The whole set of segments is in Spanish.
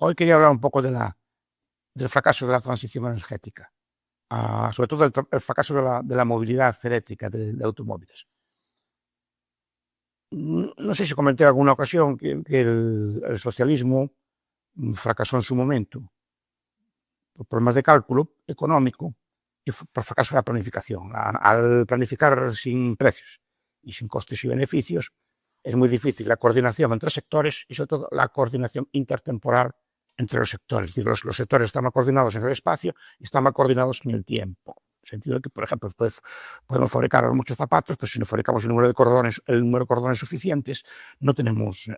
Hoy quería hablar un poco del fracaso de la transición energética, sobre todo el fracaso de la movilidad eléctrica de automóviles. No sé si comenté en alguna ocasión que el socialismo fracasó en su momento por problemas de cálculo económico y por fracaso de la planificación. Al planificar sin precios y sin costes y beneficios, es muy difícil la coordinación entre sectores y sobre todo la coordinación intertemporal entre los sectores. Es decir, los sectores están mal coordinados en el espacio y están mal coordinados en el tiempo. En el sentido de que, por ejemplo, podemos fabricar muchos zapatos, pero si no fabricamos el número de cordones suficientes, no tenemos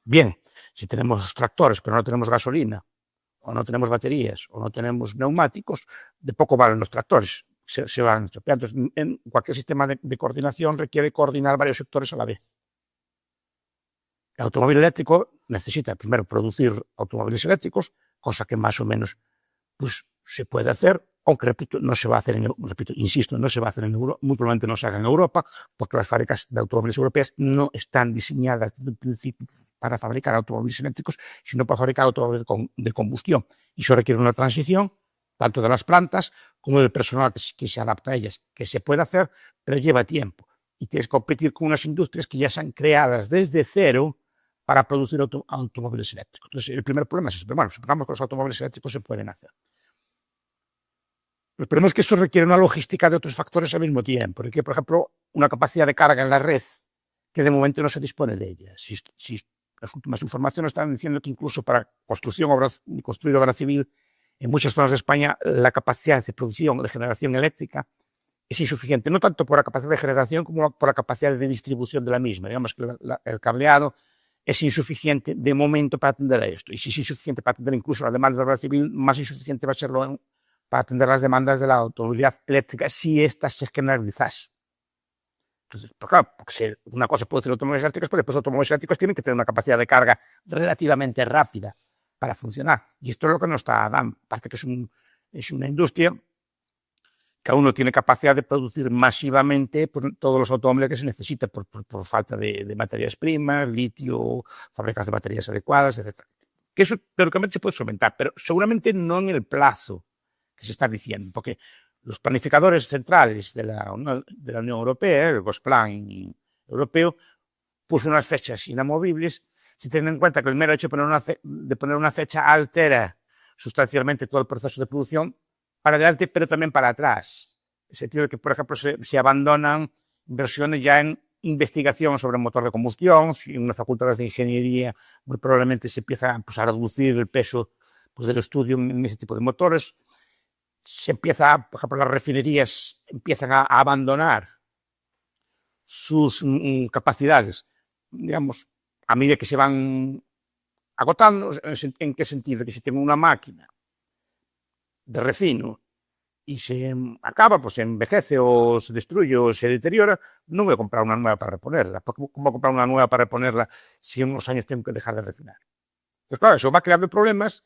bien. Si tenemos tractores, pero no tenemos gasolina, o no tenemos baterías, o no tenemos neumáticos, de poco valen los tractores. Se van estropeando. En cualquier sistema de coordinación requiere coordinar varios sectores a la vez. El automóvil eléctrico necesita primero producir automóviles eléctricos, cosa que más o menos pues, se puede hacer, aunque, repito, no se va a hacer insisto, no se va a hacer en Europa, muy probablemente no se haga en Europa, porque las fábricas de automóviles europeas no están diseñadas desde el principio para fabricar automóviles eléctricos, sino para fabricar automóviles de combustión. Y eso requiere una transición, tanto de las plantas como del personal que se adapta a ellas, que se puede hacer, pero lleva tiempo. Y tienes que competir con unas industrias que ya están creadas desde cero para producir automóviles eléctricos. Entonces, el primer problema es ese. Pero bueno, supongamos que los automóviles eléctricos se pueden hacer. El problema es que esto requiere una logística de otros factores al mismo tiempo. Requiere, por ejemplo, una capacidad de carga en la red que de momento no se dispone de ella. Si las últimas informaciones están diciendo que incluso para construir obra civil en muchas zonas de España la capacidad de producción, de generación eléctrica es insuficiente, no tanto por la capacidad de generación como por la capacidad de distribución de la misma. Digamos que el cableado es insuficiente de momento para atender a esto. Y si es insuficiente para atender incluso las demandas de la obra civil, más insuficiente va a serlo para atender las demandas de la automovilidad eléctrica si éstas se generalizase. Entonces, pues claro, porque si una cosa puede ser automóviles eléctricos, pues después los automóviles eléctricos tienen que tener una capacidad de carga relativamente rápida para funcionar. Y esto es lo que nos está dando. Aparte que es una industria que aún no tiene capacidad de producir masivamente todos los automóviles que se necesita por falta de materias primas, litio, fábricas de baterías adecuadas, etc. Que eso teóricamente se puede solventar, pero seguramente no en el plazo que se está diciendo, porque los planificadores centrales de la Unión Europea, el Gosplan europeo, puso unas fechas inamovibles, si tienen en cuenta que el mero hecho de poner una fecha altera sustancialmente todo el proceso de producción para adelante, pero también para atrás. En el sentido de que, por ejemplo, se abandonan inversiones ya en investigación sobre el motor de combustión, y en unas facultades de ingeniería muy probablemente se empieza pues, a reducir el peso pues, del estudio en ese tipo de motores. Se empieza, por ejemplo, las refinerías empiezan a abandonar sus capacidades, digamos, a medida que se van agotando. ¿En qué sentido? Que si tengo una máquina de refino y se acaba, pues se envejece o se destruye o se deteriora, no voy a comprar una nueva para reponerla. ¿Cómo voy a comprar una nueva para reponerla si en unos años tengo que dejar de refinar? Entonces, claro, eso va creando problemas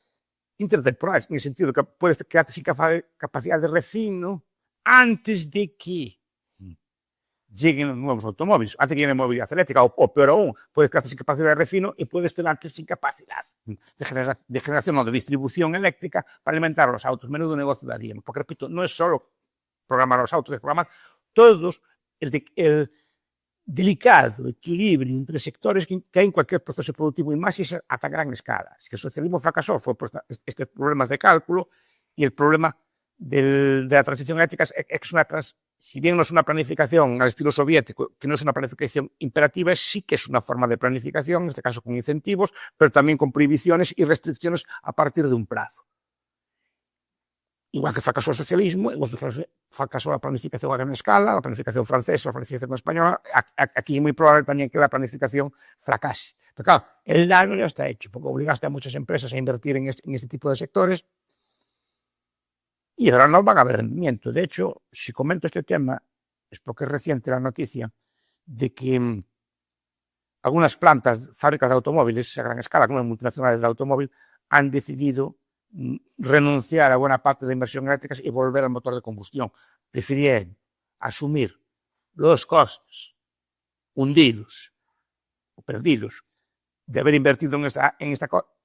intertemporales, en el sentido que puedes quedarte sin capacidad de refino antes de que lleguen los nuevos automóviles, antes que llegue la movilidad eléctrica, o peor aún, puedes quedarte sin capacidad de refino y puedes quedarte sin capacidad de generación o de distribución eléctrica para alimentar los autos. Menudo negocio daríamos, porque repito, no es solo programar los autos, es programar todos el delicado equilibrio entre sectores que hay en cualquier proceso productivo y más si es a tan gran escala. Si el socialismo fracasó fue por estos problemas de cálculo y el problema de la transición eléctrica es si bien no es una planificación al estilo soviético, que no es una planificación imperativa, sí que es una forma de planificación, en este caso con incentivos, pero también con prohibiciones y restricciones a partir de un plazo. Igual que fracasó el socialismo, igual que fracasó la planificación a gran escala, la planificación francesa, la planificación española, aquí es muy probable también que la planificación fracase. Pero claro, el daño ya está hecho, porque obligaste a muchas empresas a invertir en este tipo de sectores y ahora no van a haber rendimiento. De hecho, si comento este tema, es porque es reciente la noticia de que algunas plantas, fábricas de automóviles a gran escala, algunas multinacionales del automóvil, han decidido renunciar a buena parte de la inversión eléctrica y volver al motor de combustión. Prefirieron asumir los costes hundidos o perdidos de haber invertido en esta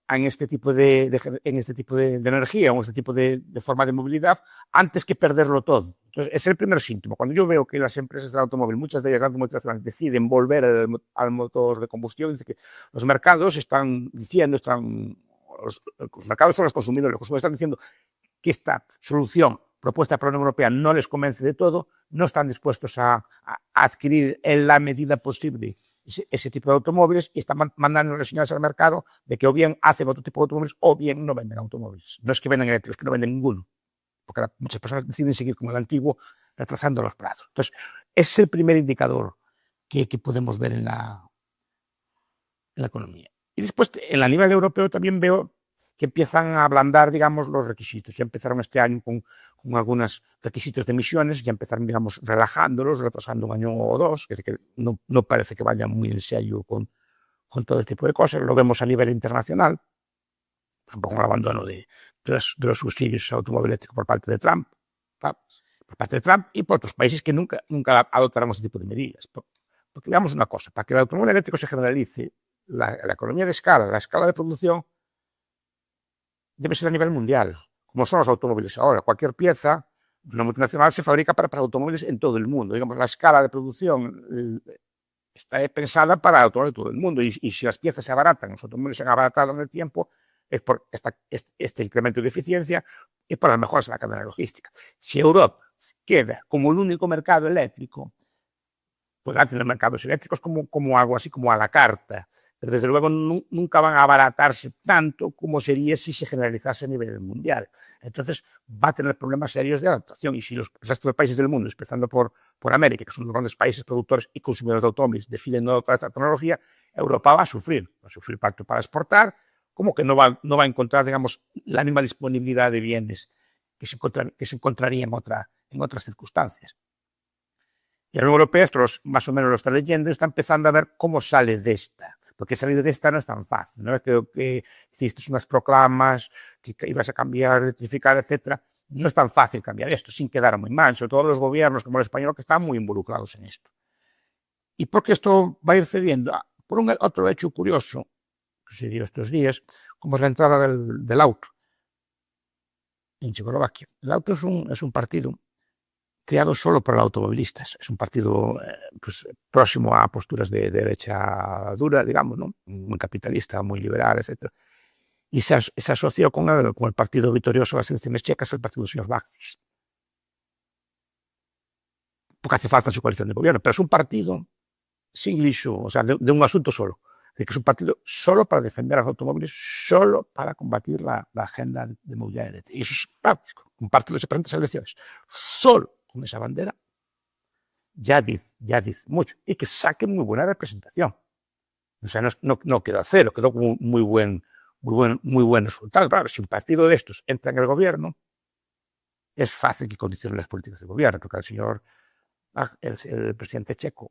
en este tipo de energía o en este tipo de forma de movilidad antes que perderlo todo. Entonces, ese es el primer síntoma. Cuando yo veo que las empresas del automóvil, muchas de ellas grandes multinacionales, deciden volver al motor de combustión, dice que los mercados están diciendo, los mercados son los consumidores están diciendo que esta solución propuesta por la Unión Europea no les convence de todo, no están dispuestos a adquirir en la medida posible ese tipo de automóviles y están mandando las señales al mercado de que o bien hacen otro tipo de automóviles o bien no venden automóviles. No es que venden eléctricos, es que no venden ninguno, porque muchas personas deciden seguir como el antiguo, retrasando los plazos. Entonces, ese es el primer indicador que podemos ver en la economía. Y después, en el nivel europeo también veo que empiezan a ablandar, digamos, los requisitos. Ya empezaron este año con algunos requisitos de emisiones, ya empezaron, digamos, relajándolos, retrasando un año o dos, que no parece que vayan muy en serio con todo este tipo de cosas. Lo vemos a nivel internacional, con el abandono de los subsidios al automóvil eléctrico por parte de Trump, y por otros países que nunca adoptaron ese tipo de medidas. Porque veamos una cosa, para que el automóvil eléctrico se generalice, la economía de escala, la escala de producción, debe ser a nivel mundial, como son los automóviles ahora. Cualquier pieza de una multinacional se fabrica para automóviles en todo el mundo. Digamos, la escala de producción está pensada para automóviles de todo el mundo. Y si las piezas se abaratan, los automóviles se han abaratado en el tiempo, es por este incremento de eficiencia y por las mejoras en la cadena logística. Si Europa queda como el único mercado eléctrico, pues antes los mercados eléctricos como algo así como a la carta, pero desde luego nunca van a abaratarse tanto como sería si se generalizase a nivel mundial. Entonces va a tener problemas serios de adaptación, y si los restos de países del mundo, empezando por América, que son los grandes países productores y consumidores de automóviles, deciden no adoptar esta tecnología, Europa va a sufrir tanto para exportar como que no va a encontrar, digamos, la misma disponibilidad de bienes que se encontraría en otras circunstancias. Y la Unión Europea, esto más o menos lo está leyendo, está empezando a ver cómo sale de esta. Porque salir de esta no es tan fácil, ¿no? Es que hiciste unas proclamas, que ibas a cambiar, electrificar, etcétera. No es tan fácil cambiar esto sin quedar muy mal, sobre todo los gobiernos como el español que están muy involucrados en esto. ¿Y por qué esto va a ir cediendo? Por otro hecho curioso que se dio estos días, como es la entrada del auto en Checoslovaquia. El auto es un partido creado solo para automovilistas. Es un partido pues, próximo a posturas de derecha dura, digamos, ¿no? Muy capitalista, muy liberal, etc. Y se asoció con el partido victorioso de las elecciones checas, el partido de los señores Václavic. Porque hace falta en su coalición de gobierno, pero es un partido sin liso, o sea, de un asunto solo. Es decir, que es un partido solo para defender a los automóviles, solo para combatir la agenda de movilidad eléctrica. Y eso es práctico. Un partido se presenta a elecciones solo con esa bandera, ya dice mucho, y que saque muy buena representación. O sea, no quedó a cero, quedó como muy buen resultado. Claro, si un partido de estos entra en el gobierno, es fácil que condicione las políticas del gobierno, porque el presidente checo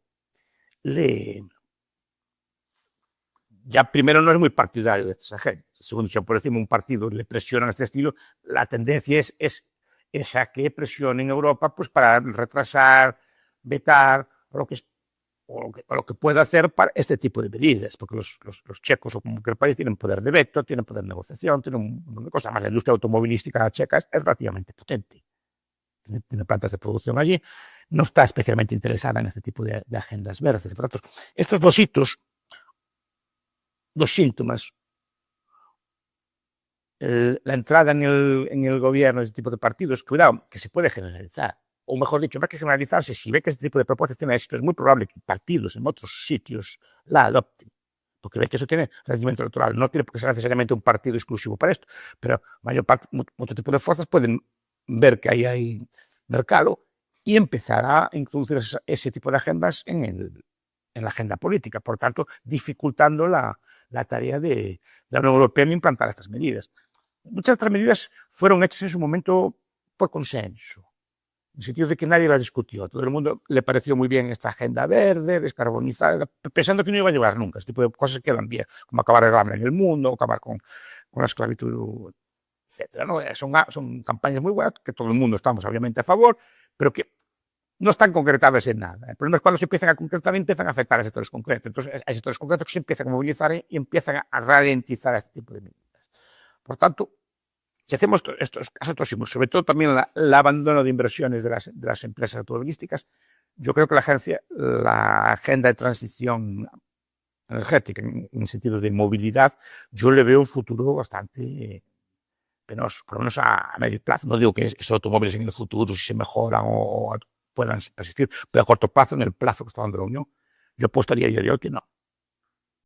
ya primero no es muy partidario de estas agendas. Segundo, si por encima un partido le presiona en este estilo, la tendencia es a que presione en Europa pues, para retrasar, vetar o lo que pueda hacer para este tipo de medidas, porque los checos o cualquier país tienen poder de veto, tienen poder de negociación, tienen un montón de cosas. Además, la industria automovilística checa es relativamente potente. Tiene plantas de producción allí, no está especialmente interesada en este tipo de agendas verdes. Por tanto, estos dos hitos, dos síntomas, la entrada en el gobierno de este tipo de partidos, cuidado, que se puede generalizar. O mejor dicho, no hay que generalizarse. Si ve que este tipo de propuestas tiene éxito, es muy probable que partidos en otros sitios la adopten. Porque ve que eso tiene rendimiento electoral. No tiene por qué ser necesariamente un partido exclusivo para esto, pero otro tipo de fuerzas pueden ver que ahí hay mercado y empezar a introducir ese tipo de agendas en la agenda política. Por tanto, dificultando la tarea de la Unión Europea en implantar estas medidas. Muchas de estas medidas fueron hechas en su momento por consenso, en el sentido de que nadie las discutió. A todo el mundo le pareció muy bien esta agenda verde, descarbonizada, pensando que no iba a llevar nunca. Este tipo de cosas quedan bien, como acabar el hambre en el mundo, acabar con la esclavitud, etc. ¿no? Son campañas muy buenas, que todo el mundo estamos obviamente a favor, pero que no están concretadas en nada. El problema es cuando se empiezan a concretar y empiezan a afectar a sectores concretos. Entonces, hay sectores concretos que se empiezan a movilizar y empiezan a ralentizar este tipo de medidas. Por tanto, si hacemos estos casos próximos, sobre todo también el abandono de inversiones de las empresas automovilísticas, yo creo que la agenda de transición energética, en sentido de movilidad, yo le veo un futuro bastante penoso, por lo menos a medio plazo. No digo que esos automóviles en el futuro, si se mejoran o puedan persistir, pero a corto plazo, en el plazo que está dando la Unión, yo apostaría yo que no.